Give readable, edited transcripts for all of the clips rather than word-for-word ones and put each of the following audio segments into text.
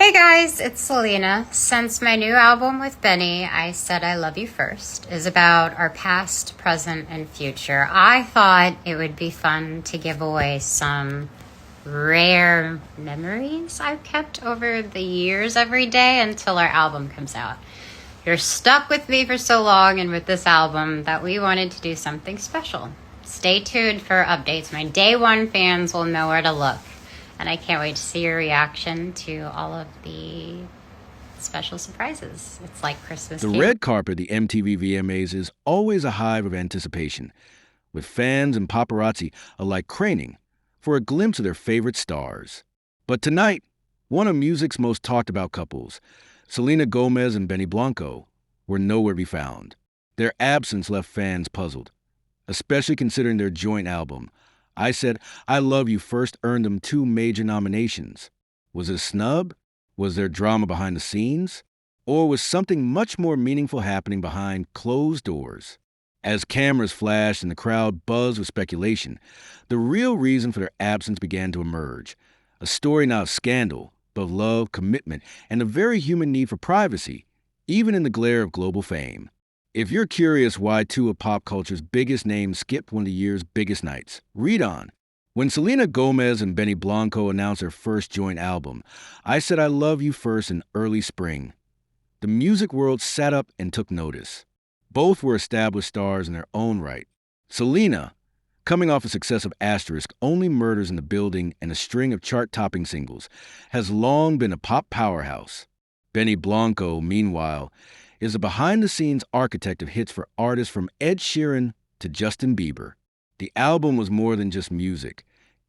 Hey guys, it's Selena. Since my new album with Benny, I Said I Love You First, is about our past, present, and future, I thought it would be fun to give away some rare memories I've kept over the years every day until our album comes out. You're stuck with me for so long and with this album that we wanted to do something special. Stay tuned for updates. My day one fans will know where to look. And I can't wait to see your reaction to all of the special surprises. It's like Christmas. The red carpet, the MTV VMAs, is always a hive of anticipation, with fans and paparazzi alike craning for a glimpse of their favorite stars. But tonight, one of music's most talked about couples, Selena Gomez and Benny Blanco, were nowhere to be found. Their absence left fans puzzled, especially considering their joint album, I Said I Love You First, earned them 2 major nominations. Was it a snub? Was there drama behind the scenes? Or was something much more meaningful happening behind closed doors? As cameras flashed and the crowd buzzed with speculation, the real reason for their absence began to emerge. A story not of scandal, but of love, commitment, and a very human need for privacy, even in the glare of global fame. If you're curious why 2 of pop culture's biggest names skipped one of the year's biggest nights, read on. When Selena Gomez and Benny Blanco announced their first joint album, I Said I Love You First, in early spring, the music world sat up and took notice. Both were established stars in their own right. Selena, coming off the success of Asterisk, Only Murders in the Building, and a string of chart-topping singles, has long been a pop powerhouse. Benny Blanco, meanwhile, is a behind-the-scenes architect of hits for artists from Ed Sheeran to Justin Bieber. The album was more than just music.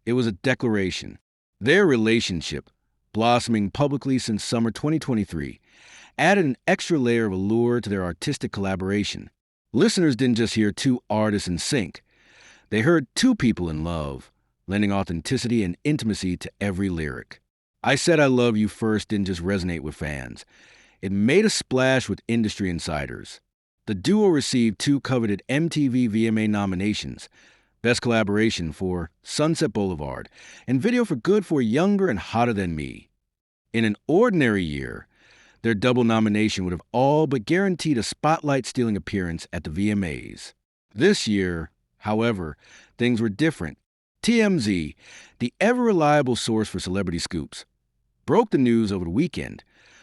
It was a declaration. Their relationship, blossoming publicly since summer 2023, added an extra layer of allure to their artistic collaboration. Listeners didn't just hear 2 artists in sync. They heard 2 people in love, lending authenticity and intimacy to every lyric. I Said I Love You First didn't just resonate with fans. It made a splash with industry insiders. The duo received 2 coveted MTV VMA nominations, Best Collaboration for Sunset Boulevard and Video for Good for Younger and Hotter Than Me. In an ordinary year, their double nomination would have all but guaranteed a spotlight-stealing appearance at the VMAs. This year, however, things were different. TMZ, the ever-reliable source for celebrity scoops, broke the news over the weekend.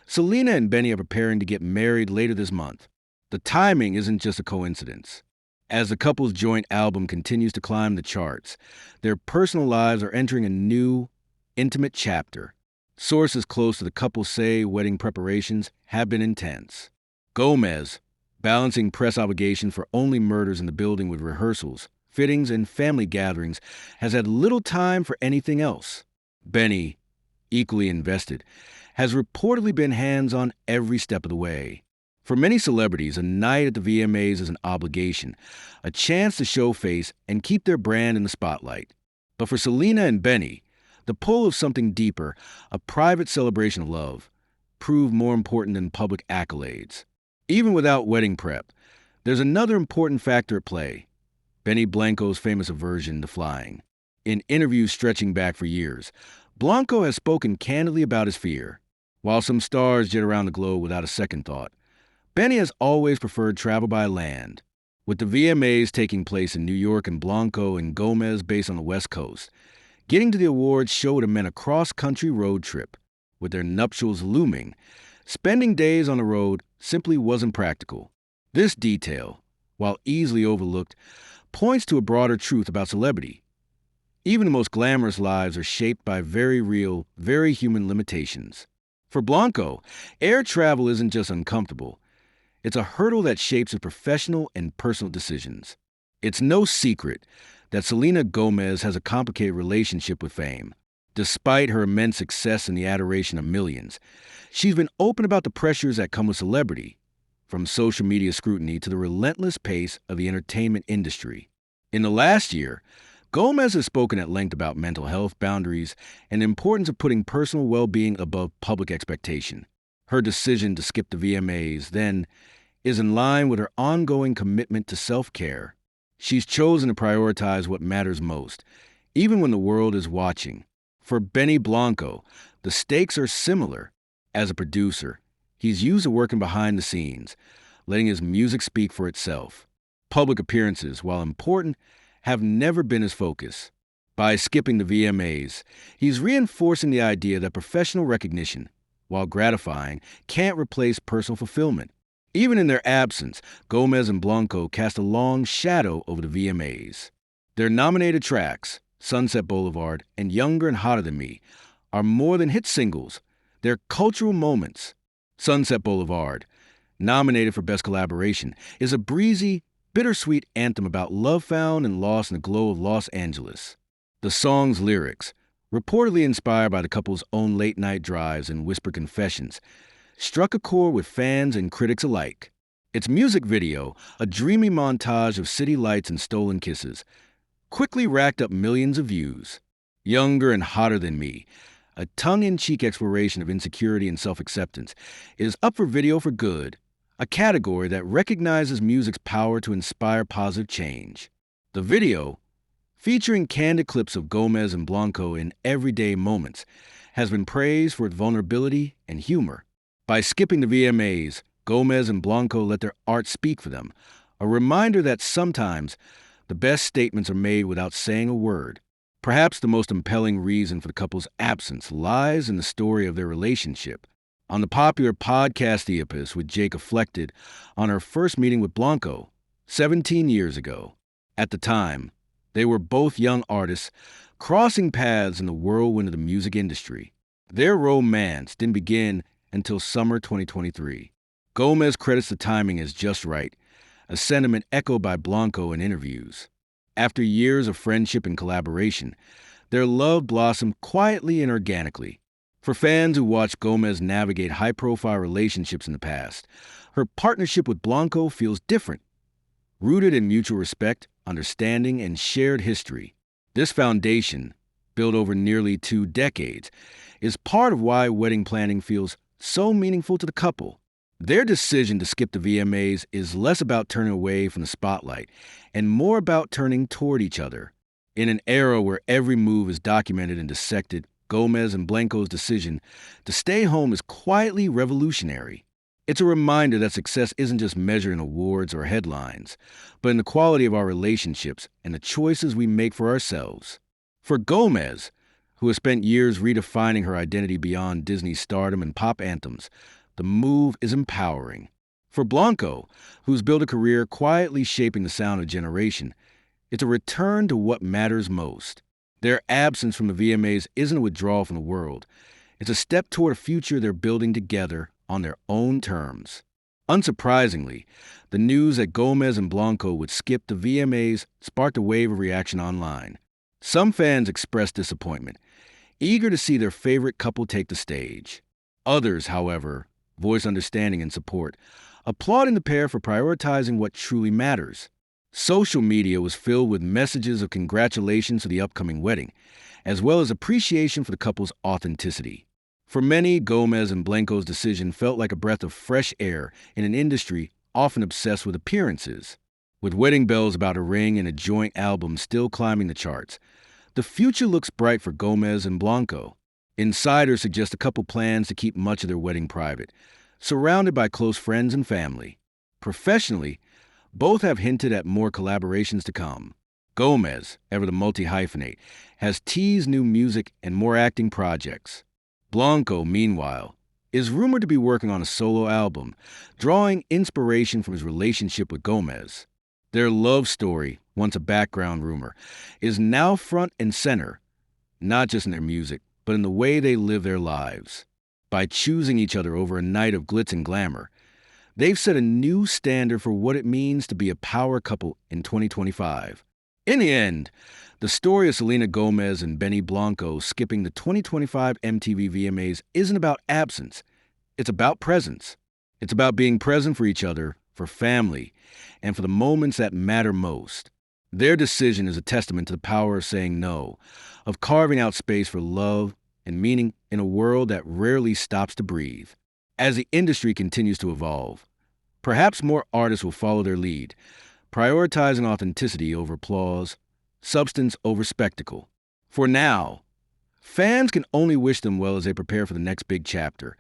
Selena and Benny are preparing to get married later this month. The timing isn't just a coincidence. As the couple's joint album continues to climb the charts, their personal lives are entering a new, intimate chapter. Sources close to the couple say wedding preparations have been intense. Gomez, balancing press obligations for Only Murders in the Building with rehearsals, fittings, and family gatherings, has had little time for anything else. Benny, equally invested, has reportedly been hands-on every step of the way. For many celebrities, a night at the VMAs is an obligation, a chance to show face and keep their brand in the spotlight. But for Selena and Benny, the pull of something deeper, a private celebration of love, proved more important than public accolades. Even without wedding prep, there's another important factor at play: Benny Blanco's famous aversion to flying. In interviews stretching back for years, Blanco has spoken candidly about his fear. While some stars jet around the globe without a second thought, Benny has always preferred travel by land. With the VMAs taking place in New York and Blanco and Gomez based on the West Coast, getting to the awards show would have meant a cross-country road trip. With their nuptials looming, spending days on the road simply wasn't practical. This detail, while easily overlooked, points to a broader truth about celebrity. Even the most glamorous lives are shaped by very real, very human limitations. For Blanco, air travel isn't just uncomfortable. It's a hurdle that shapes his professional and personal decisions. It's no secret that Selena Gomez has a complicated relationship with fame. Despite her immense success and the adoration of millions, she's been open about the pressures that come with celebrity, from social media scrutiny to the relentless pace of the entertainment industry. In the last year, Gomez has spoken at length about mental health boundaries and the importance of putting personal well-being above public expectation. Her decision to skip the VMAs, then, is in line with her ongoing commitment to self-care. She's chosen to prioritize what matters most, even when the world is watching. For Benny Blanco, the stakes are similar. As a producer, he's used to working behind the scenes, letting his music speak for itself. Public appearances, while important, have never been his focus. By skipping the VMAs, he's reinforcing the idea that professional recognition, while gratifying, can't replace personal fulfillment. Even in their absence, Gomez and Blanco cast a long shadow over the VMAs. Their nominated tracks, Sunset Boulevard and Younger and Hotter Than Me, are more than hit singles. They're cultural moments. Sunset Boulevard, nominated for Best Collaboration, is a breezy, bittersweet anthem about love found and lost in the glow of Los Angeles. The song's lyrics, reportedly inspired by the couple's own late-night drives and whispered confessions, struck a chord with fans and critics alike. Its music video, a dreamy montage of city lights and stolen kisses, quickly racked up millions of views. Younger and Hotter Than Me, a tongue-in-cheek exploration of insecurity and self-acceptance, is up for Video for Good, a category that recognizes music's power to inspire positive change. The video, featuring candid clips of Gomez and Blanco in everyday moments, has been praised for its vulnerability and humor. By skipping the VMAs, Gomez and Blanco let their art speak for them, a reminder that sometimes the best statements are made without saying a word. Perhaps the most compelling reason for the couple's absence lies in the story of their relationship. On the popular podcast Oedipus, with Jake reflected on her first meeting with Blanco 17 years ago. At the time, they were both young artists crossing paths in the whirlwind of the music industry. Their romance didn't begin until summer 2023. Gomez credits the timing as just right, a sentiment echoed by Blanco in interviews. After years of friendship and collaboration, their love blossomed quietly and organically. For fans who watched Gomez navigate high-profile relationships in the past, her partnership with Blanco feels different, rooted in mutual respect, understanding, and shared history. This foundation, built over nearly 2 decades, is part of why wedding planning feels so meaningful to the couple. Their decision to skip the VMAs is less about turning away from the spotlight and more about turning toward each other. In an era where every move is documented and dissected, Gomez and Blanco's decision to stay home is quietly revolutionary. It's a reminder that success isn't just measured in awards or headlines, but in the quality of our relationships and the choices we make for ourselves. For Gomez, who has spent years redefining her identity beyond Disney's stardom and pop anthems, the move is empowering. For Blanco, who's built a career quietly shaping the sound of a generation, it's a return to what matters most. Their absence from the VMAs isn't a withdrawal from the world. It's a step toward a future they're building together on their own terms. Unsurprisingly, the news that Gomez and Blanco would skip the VMAs sparked a wave of reaction online. Some fans expressed disappointment, eager to see their favorite couple take the stage. Others, however, voiced understanding and support, applauding the pair for prioritizing what truly matters. Social media was filled with messages of congratulations for the upcoming wedding, as well as appreciation for the couple's authenticity. For many, Gomez and Blanco's decision felt like a breath of fresh air in an industry often obsessed with appearances. With wedding bells about to ring and a joint album still climbing the charts, the future looks bright for Gomez and Blanco. Insiders suggest the couple plans to keep much of their wedding private, surrounded by close friends and family. Professionally, both have hinted at more collaborations to come. Gomez, ever the multi-hyphenate, has teased new music and more acting projects. Blanco, meanwhile, is rumored to be working on a solo album, drawing inspiration from his relationship with Gomez. Their love story, once a background rumor, is now front and center, not just in their music, but in the way they live their lives. By choosing each other over a night of glitz and glamour, they've set a new standard for what it means to be a power couple in 2025. In the end, the story of Selena Gomez and Benny Blanco skipping the 2025 MTV VMAs isn't about absence. It's about presence. It's about being present for each other, for family, and for the moments that matter most. Their decision is a testament to the power of saying no, of carving out space for love and meaning in a world that rarely stops to breathe. As the industry continues to evolve, perhaps more artists will follow their lead, prioritizing authenticity over applause, substance over spectacle. For now, fans can only wish them well as they prepare for the next big chapter,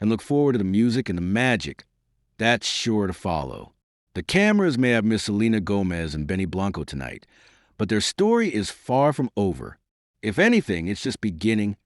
and look forward to the music and the magic that's sure to follow. The cameras may have Miss Selena Gomez and Benny Blanco tonight, but their story is far from over. If anything, it's just beginning